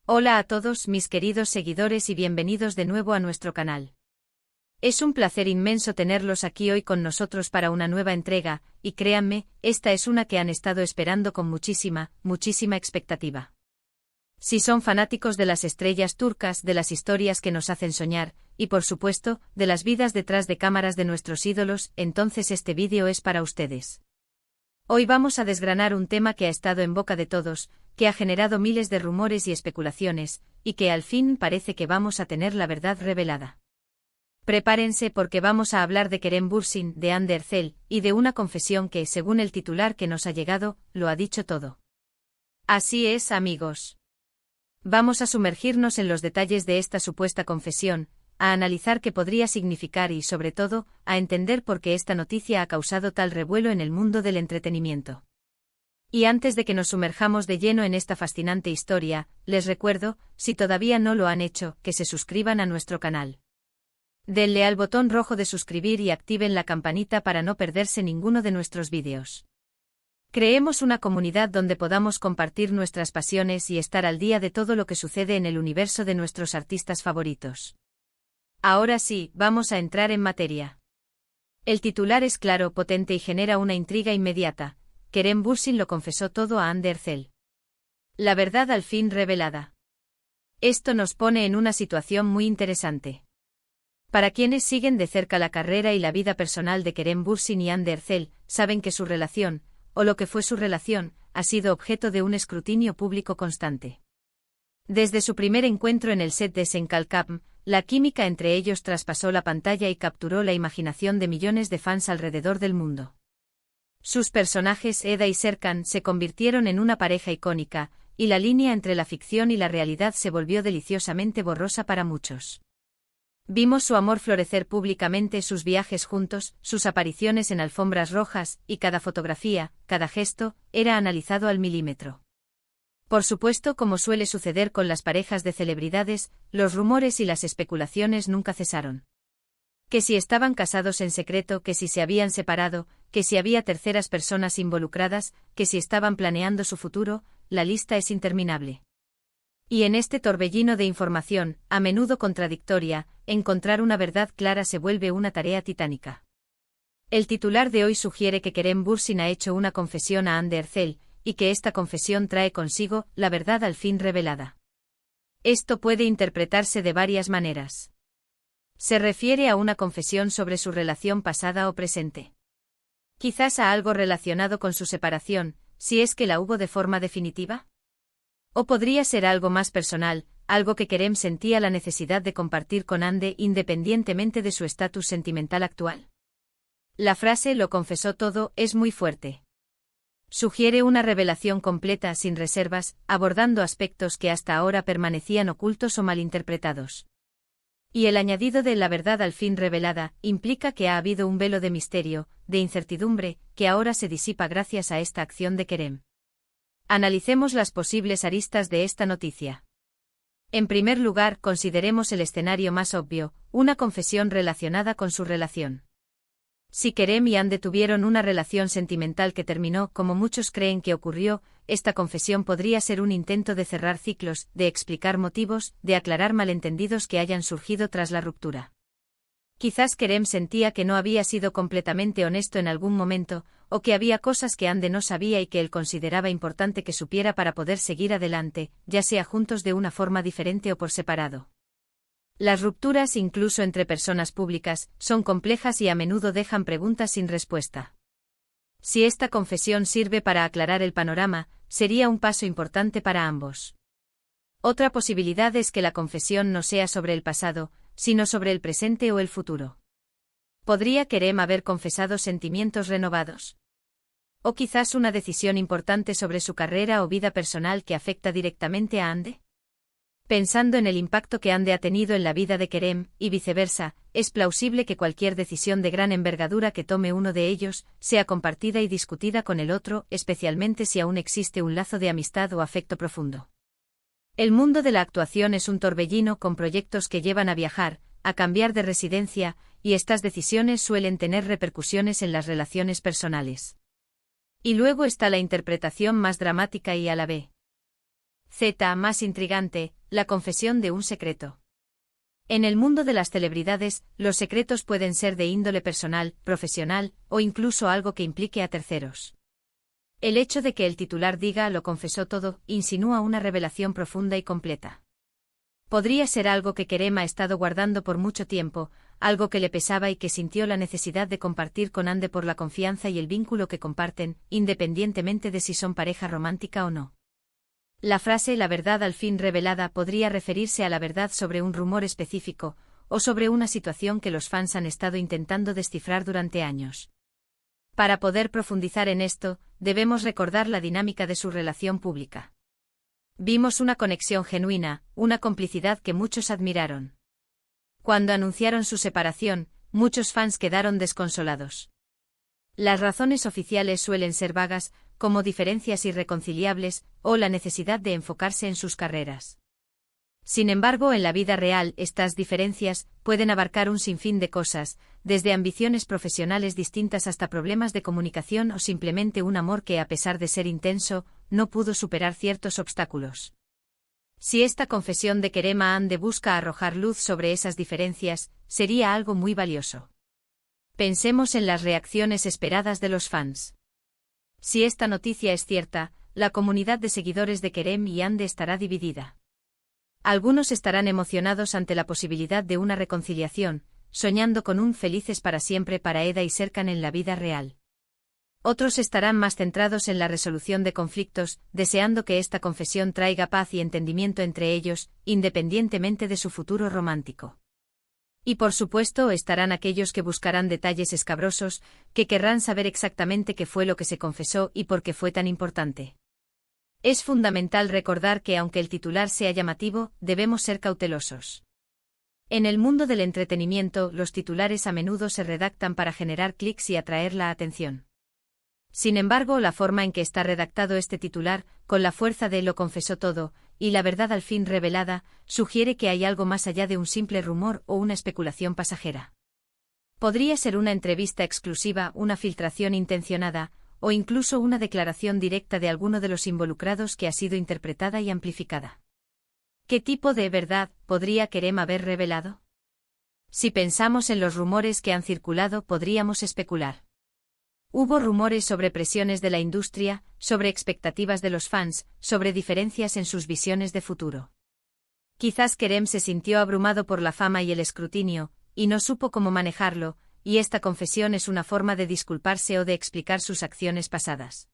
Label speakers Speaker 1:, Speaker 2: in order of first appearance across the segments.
Speaker 1: Hola a todos mis queridos seguidores y bienvenidos de nuevo a nuestro canal. Es un placer inmenso tenerlos aquí hoy con nosotros para una nueva entrega, y créanme, esta es una que han estado esperando con muchísima expectativa. Si son fanáticos de las estrellas turcas, de las historias que nos hacen soñar, y por supuesto, de las vidas detrás de cámaras de nuestros ídolos, entonces este vídeo es para ustedes. Hoy vamos a desgranar un tema que ha estado en boca de todos, que ha generado miles de rumores y especulaciones, y que al fin parece que vamos a tener la verdad revelada. Prepárense porque vamos a hablar de Kerem Bürsin, de Hande Erçel, y de una confesión que, según el titular que nos ha llegado, lo ha dicho todo. Así es, amigos. Vamos a sumergirnos en los detalles de esta supuesta confesión, a analizar qué podría significar y, sobre todo, a entender por qué esta noticia ha causado tal revuelo en el mundo del entretenimiento. Y antes de que nos sumerjamos de lleno en esta fascinante historia, les recuerdo, si todavía no lo han hecho, que se suscriban a nuestro canal. Denle al botón rojo de suscribir y activen la campanita para no perderse ninguno de nuestros vídeos. Creemos una comunidad donde podamos compartir nuestras pasiones y estar al día de todo lo que sucede en el universo de nuestros artistas favoritos. Ahora sí, vamos a entrar en materia. El titular es claro, potente y genera una intriga inmediata. Kerem Bürsin lo confesó todo a Hande Erçel. La verdad al fin revelada. Esto nos pone en una situación muy interesante. Para quienes siguen de cerca la carrera y la vida personal de Kerem Bürsin y Hande Erçel, saben que su relación, o lo que fue su relación, ha sido objeto de un escrutinio público constante. Desde su primer encuentro en el set de Sen Kalkapm, la química entre ellos traspasó la pantalla y capturó la imaginación de millones de fans alrededor del mundo. Sus personajes Eda y Serkan se convirtieron en una pareja icónica, y la línea entre la ficción y la realidad se volvió deliciosamente borrosa para muchos. Vimos su amor florecer públicamente, sus viajes juntos, sus apariciones en alfombras rojas, y cada fotografía, cada gesto, era analizado al milímetro. Por supuesto, como suele suceder con las parejas de celebridades, los rumores y las especulaciones nunca cesaron. Que si estaban casados en secreto, que si se habían separado, que si había terceras personas involucradas, que si estaban planeando su futuro, la lista es interminable. Y en este torbellino de información, a menudo contradictoria, encontrar una verdad clara se vuelve una tarea titánica. El titular de hoy sugiere que Kerem Bürsin ha hecho una confesión a Hande Erçel, y que esta confesión trae consigo la verdad al fin revelada. Esto puede interpretarse de varias maneras. ¿Se refiere a una confesión sobre su relación pasada o presente? Quizás a algo relacionado con su separación, si es que la hubo de forma definitiva. ¿O podría ser algo más personal, algo que Kerem sentía la necesidad de compartir con Hande independientemente de su estatus sentimental actual? La frase "lo confesó todo" es muy fuerte. Sugiere una revelación completa sin reservas, abordando aspectos que hasta ahora permanecían ocultos o malinterpretados. Y el añadido de "la verdad al fin revelada" implica que ha habido un velo de misterio, de incertidumbre, que ahora se disipa gracias a esta acción de Kerem. Analicemos las posibles aristas de esta noticia. En primer lugar, consideremos el escenario más obvio, una confesión relacionada con su relación. Si Kerem y Hande tuvieron una relación sentimental que terminó como muchos creen que ocurrió, esta confesión podría ser un intento de cerrar ciclos, de explicar motivos, de aclarar malentendidos que hayan surgido tras la ruptura. Quizás Kerem sentía que no había sido completamente honesto en algún momento, o que había cosas que Hande no sabía y que él consideraba importante que supiera para poder seguir adelante, ya sea juntos de una forma diferente o por separado. Las rupturas, incluso entre personas públicas, son complejas y a menudo dejan preguntas sin respuesta. Si esta confesión sirve para aclarar el panorama, sería un paso importante para ambos. Otra posibilidad es que la confesión no sea sobre el pasado, sino sobre el presente o el futuro. ¿Podría Kerem haber confesado sentimientos renovados? ¿O quizás una decisión importante sobre su carrera o vida personal que afecta directamente a Hande? Pensando en el impacto que Hande ha tenido en la vida de Kerem, y viceversa, es plausible que cualquier decisión de gran envergadura que tome uno de ellos, sea compartida y discutida con el otro, especialmente si aún existe un lazo de amistad o afecto profundo. El mundo de la actuación es un torbellino con proyectos que llevan a viajar, a cambiar de residencia, y estas decisiones suelen tener repercusiones en las relaciones personales. Y luego está la interpretación más dramática y a la vez Z. Más intrigante, la confesión de un secreto. En el mundo de las celebridades, los secretos pueden ser de índole personal, profesional, o incluso algo que implique a terceros. El hecho de que el titular diga "lo confesó todo" insinúa una revelación profunda y completa. Podría ser algo que Kerem ha estado guardando por mucho tiempo, algo que le pesaba y que sintió la necesidad de compartir con Ande por la confianza y el vínculo que comparten, independientemente de si son pareja romántica o no. La frase "la verdad al fin revelada" podría referirse a la verdad sobre un rumor específico, o sobre una situación que los fans han estado intentando descifrar durante años. Para poder profundizar en esto, debemos recordar la dinámica de su relación pública. Vimos una conexión genuina, una complicidad que muchos admiraron. Cuando anunciaron su separación, muchos fans quedaron desconsolados. Las razones oficiales suelen ser vagas, como diferencias irreconciliables, o la necesidad de enfocarse en sus carreras. Sin embargo, en la vida real, estas diferencias pueden abarcar un sinfín de cosas, desde ambiciones profesionales distintas hasta problemas de comunicación o simplemente un amor que, a pesar de ser intenso, no pudo superar ciertos obstáculos. Si esta confesión de Kerem a Ande busca arrojar luz sobre esas diferencias, sería algo muy valioso. Pensemos en las reacciones esperadas de los fans. Si esta noticia es cierta, la comunidad de seguidores de Kerem y Ande estará dividida. Algunos estarán emocionados ante la posibilidad de una reconciliación, soñando con un felices para siempre para Eda y Serkan en la vida real. Otros estarán más centrados en la resolución de conflictos, deseando que esta confesión traiga paz y entendimiento entre ellos, independientemente de su futuro romántico. Y por supuesto estarán aquellos que buscarán detalles escabrosos, que querrán saber exactamente qué fue lo que se confesó y por qué fue tan importante. Es fundamental recordar que aunque el titular sea llamativo, debemos ser cautelosos. En el mundo del entretenimiento, los titulares a menudo se redactan para generar clics y atraer la atención. Sin embargo, la forma en que está redactado este titular, con la fuerza de "lo confesó todo" y "la verdad al fin revelada", sugiere que hay algo más allá de un simple rumor o una especulación pasajera. Podría ser una entrevista exclusiva, una filtración intencionada, o incluso una declaración directa de alguno de los involucrados que ha sido interpretada y amplificada. ¿Qué tipo de verdad podría Kerem haber revelado? Si pensamos en los rumores que han circulado, podríamos especular. Hubo rumores sobre presiones de la industria, sobre expectativas de los fans, sobre diferencias en sus visiones de futuro. Quizás Kerem se sintió abrumado por la fama y el escrutinio, y no supo cómo manejarlo, y esta confesión es una forma de disculparse o de explicar sus acciones pasadas.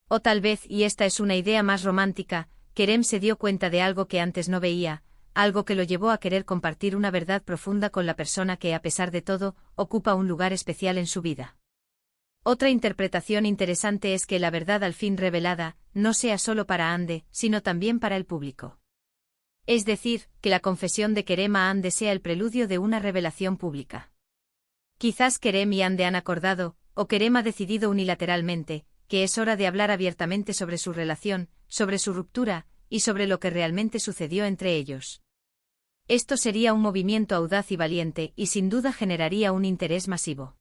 Speaker 1: O tal vez, y esta es una idea más romántica, Kerem se dio cuenta de algo que antes no veía, algo que lo llevó a querer compartir una verdad profunda con la persona que, a pesar de todo, ocupa un lugar especial en su vida. Otra interpretación interesante es que la verdad al fin revelada no sea solo para Ande, sino también para el público. Es decir, que la confesión de Kerem a Ande sea el preludio de una revelación pública. Quizás Kerem y Ande han acordado, o Kerem ha decidido unilateralmente, que es hora de hablar abiertamente sobre su relación, sobre su ruptura, y sobre lo que realmente sucedió entre ellos. Esto sería un movimiento audaz y valiente, y sin duda generaría un interés masivo.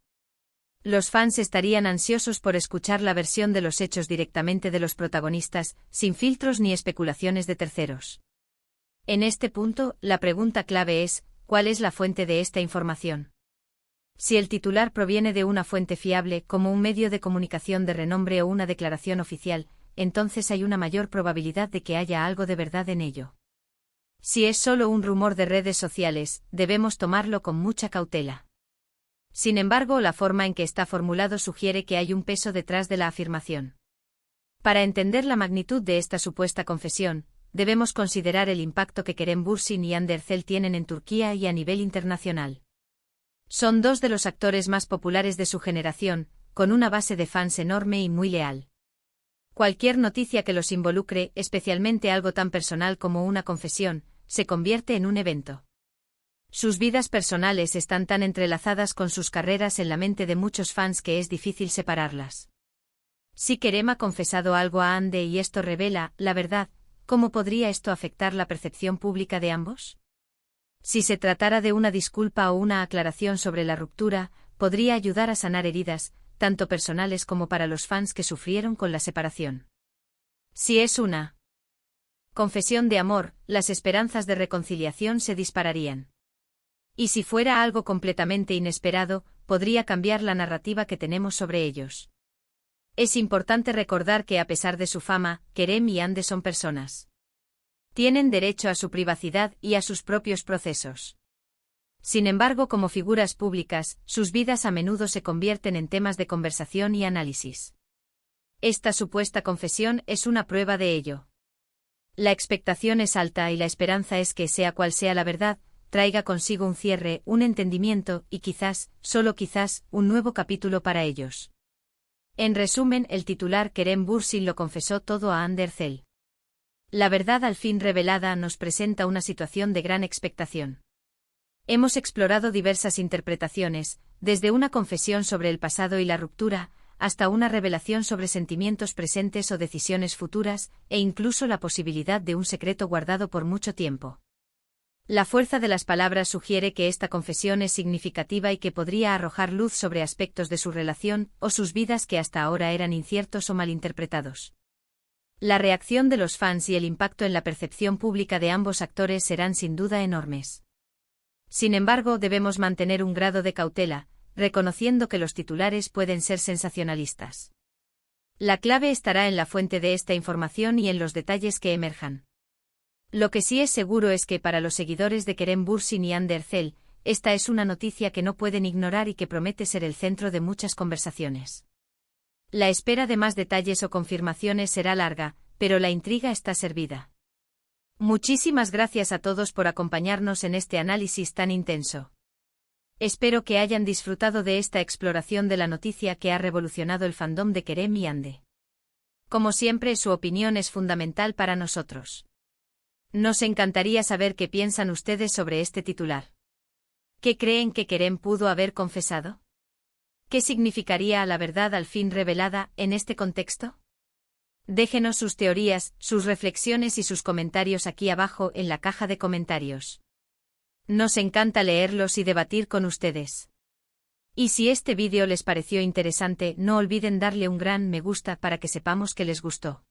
Speaker 1: Los fans estarían ansiosos por escuchar la versión de los hechos directamente de los protagonistas, sin filtros ni especulaciones de terceros. En este punto, la pregunta clave es, ¿cuál es la fuente de esta información? Si el titular proviene de una fuente fiable, como un medio de comunicación de renombre o una declaración oficial, entonces hay una mayor probabilidad de que haya algo de verdad en ello. Si es solo un rumor de redes sociales, debemos tomarlo con mucha cautela. Sin embargo, la forma en que está formulado sugiere que hay un peso detrás de la afirmación. Para entender la magnitud de esta supuesta confesión, debemos considerar el impacto que Kerem Bürsin y Hande Erçel tienen en Turquía y a nivel internacional. Son dos de los actores más populares de su generación, con una base de fans enorme y muy leal. Cualquier noticia que los involucre, especialmente algo tan personal como una confesión, se convierte en un evento. Sus vidas personales están tan entrelazadas con sus carreras en la mente de muchos fans que es difícil separarlas. Si Kerem ha confesado algo a Hande y esto revela la verdad, ¿cómo podría esto afectar la percepción pública de ambos? Si se tratara de una disculpa o una aclaración sobre la ruptura, podría ayudar a sanar heridas, tanto personales como para los fans que sufrieron con la separación. Si es una Confesión de amor, las esperanzas de reconciliación se dispararían. Y si fuera algo completamente inesperado, podría cambiar la narrativa que tenemos sobre ellos. Es importante recordar que a pesar de su fama, Kerem y Hande son personas. Tienen derecho a su privacidad y a sus propios procesos. Sin embargo, como figuras públicas, sus vidas a menudo se convierten en temas de conversación y análisis. Esta supuesta confesión es una prueba de ello. La expectación es alta y la esperanza es que, sea cual sea la verdad, traiga consigo un cierre, un entendimiento y quizás, solo quizás, un nuevo capítulo para ellos. En resumen, el titular Kerem Bürsin lo confesó todo a Hande Erçel. La verdad al fin revelada nos presenta una situación de gran expectación. Hemos explorado diversas interpretaciones, desde una confesión sobre el pasado y la ruptura, hasta una revelación sobre sentimientos presentes o decisiones futuras, e incluso la posibilidad de un secreto guardado por mucho tiempo. La fuerza de las palabras sugiere que esta confesión es significativa y que podría arrojar luz sobre aspectos de su relación o sus vidas que hasta ahora eran inciertos o malinterpretados. La reacción de los fans y el impacto en la percepción pública de ambos actores serán sin duda enormes. Sin embargo, debemos mantener un grado de cautela, reconociendo que los titulares pueden ser sensacionalistas. La clave estará en la fuente de esta información y en los detalles que emerjan. Lo que sí es seguro es que para los seguidores de Kerem Bürsin y Hande Erçel, esta es una noticia que no pueden ignorar y que promete ser el centro de muchas conversaciones. La espera de más detalles o confirmaciones será larga, pero la intriga está servida. Muchísimas gracias a todos por acompañarnos en este análisis tan intenso. Espero que hayan disfrutado de esta exploración de la noticia que ha revolucionado el fandom de Kerem y Hande. Como siempre, su opinión es fundamental para nosotros. Nos encantaría saber qué piensan ustedes sobre este titular. ¿Qué creen que Kerem pudo haber confesado? ¿Qué significaría la verdad al fin revelada en este contexto? Déjenos sus teorías, sus reflexiones y sus comentarios aquí abajo en la caja de comentarios. Nos encanta leerlos y debatir con ustedes. Y si este vídeo les pareció interesante, no olviden darle un gran me gusta para que sepamos que les gustó.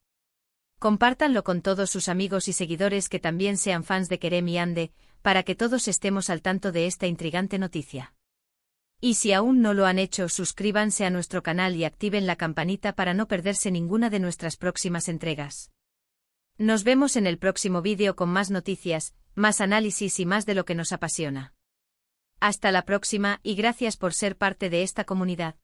Speaker 1: Compártanlo con todos sus amigos y seguidores que también sean fans de Kerem y Hande, para que todos estemos al tanto de esta intrigante noticia. Y si aún no lo han hecho, suscríbanse a nuestro canal y activen la campanita para no perderse ninguna de nuestras próximas entregas. Nos vemos en el próximo vídeo con más noticias, más análisis y más de lo que nos apasiona. Hasta la próxima y gracias por ser parte de esta comunidad.